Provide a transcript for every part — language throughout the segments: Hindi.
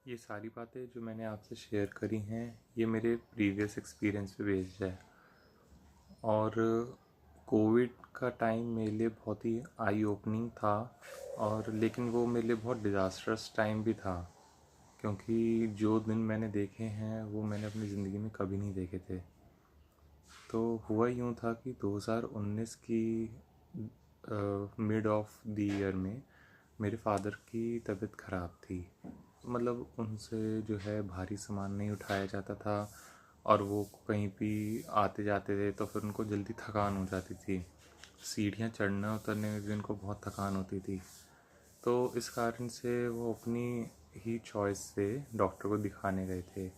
ये सारी बातें जो मैंने आपसे शेयर करी हैं ये मेरे प्रीवियस एक्सपीरियंस पे बेस्ड है। और कोविड का टाइम मेरे लिए बहुत ही आई ओपनिंग था, और लेकिन वो मेरे लिए बहुत डिज़ास्ट्रस टाइम भी था, क्योंकि जो दिन मैंने देखे हैं वो मैंने अपनी ज़िंदगी में कभी नहीं देखे थे। तो हुआ यूँ था कि 2019 की मिड ऑफ द ईयर में मेरे फादर की तबीयत ख़राब थी। मतलब उनसे जो है भारी सामान नहीं उठाया जाता था, और वो कहीं भी आते जाते थे तो फिर उनको जल्दी थकान हो जाती थी। सीढ़ियाँ चढ़ने उतरने में भी उनको बहुत थकान होती थी। तो इस कारण से वो अपनी ही चॉइस से डॉक्टर को दिखाने गए थे,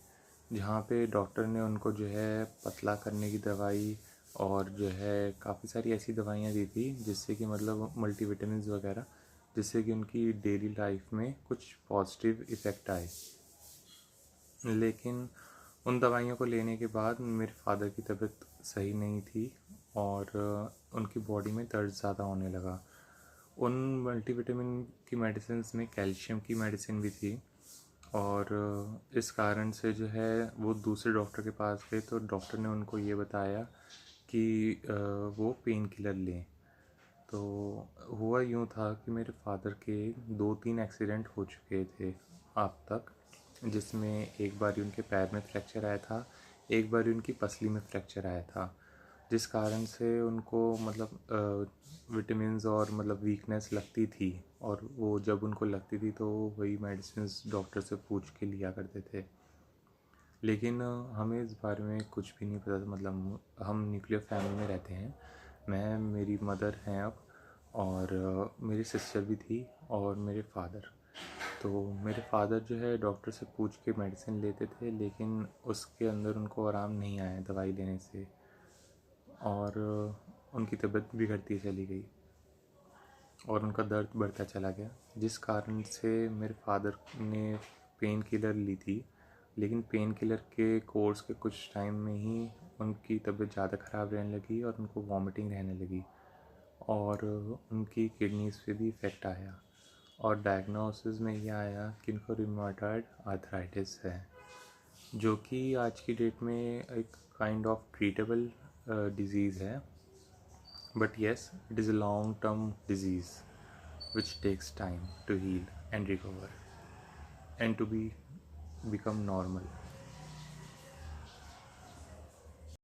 जहाँ पे डॉक्टर ने उनको जो है पतला करने की दवाई और जो है काफ़ी सारी ऐसी दवाइयाँ दी थी जिससे कि मतलब मल्टीविटामिन्स वगैरह, जिससे कि उनकी डेली लाइफ में कुछ पॉजिटिव इफ़ेक्ट आए। लेकिन उन दवाइयों को लेने के बाद मेरे फादर की तबीयत सही नहीं थी, और उनकी बॉडी में दर्द ज़्यादा होने लगा। उन मल्टीविटामिन की मेडिसिन में कैल्शियम की मेडिसिन भी थी, और इस कारण से जो है वो दूसरे डॉक्टर के पास गए तो डॉक्टर ने उनको ये बताया कि वो पेन किलर लें। तो हुआ यूँ था कि मेरे फादर के 2-3 एक्सीडेंट हो चुके थे अब तक, जिसमें एक बार उनके पैर में फ्रैक्चर आया था, एक बार उनकी पसली में फ्रैक्चर आया था, जिस कारण से उनको मतलब विटामिन्स और मतलब वीकनेस लगती थी, और वो जब उनको लगती थी तो वही मेडिसिन्स डॉक्टर से पूछ के लिया करते थे। लेकिन हमें इस बारे में कुछ भी नहीं पता था। मतलब हम न्यूक्लियर फैमिली में रहते हैं। मैं, मेरी मदर हैं अब, और मेरी सिस्टर भी थी, और मेरे फादर। तो मेरे फादर जो है डॉक्टर से पूछ के मेडिसिन लेते थे, लेकिन उसके अंदर उनको आराम नहीं आया दवाई लेने से, और उनकी तबीयत बिगड़ती चली गई और उनका दर्द बढ़ता चला गया, जिस कारण से मेरे फादर ने पेन किलर ली थी। लेकिन पेन किलर के कोर्स के कुछ टाइम में ही उनकी तबीयत ज़्यादा ख़राब रहने लगी और उनको वॉमिटिंग रहने लगी, और उनकी किडनीज़ पे भी इफ़ेक्ट आया, और डायग्नोसिस में ये आया कि उनको रूमेटॉइड आर्थराइटिस है, जो कि आज की डेट में एक काइंड ऑफ ट्रीटेबल डिज़ीज़ है। But yes, it is a long term disease which takes time to heal and recover and to become normal.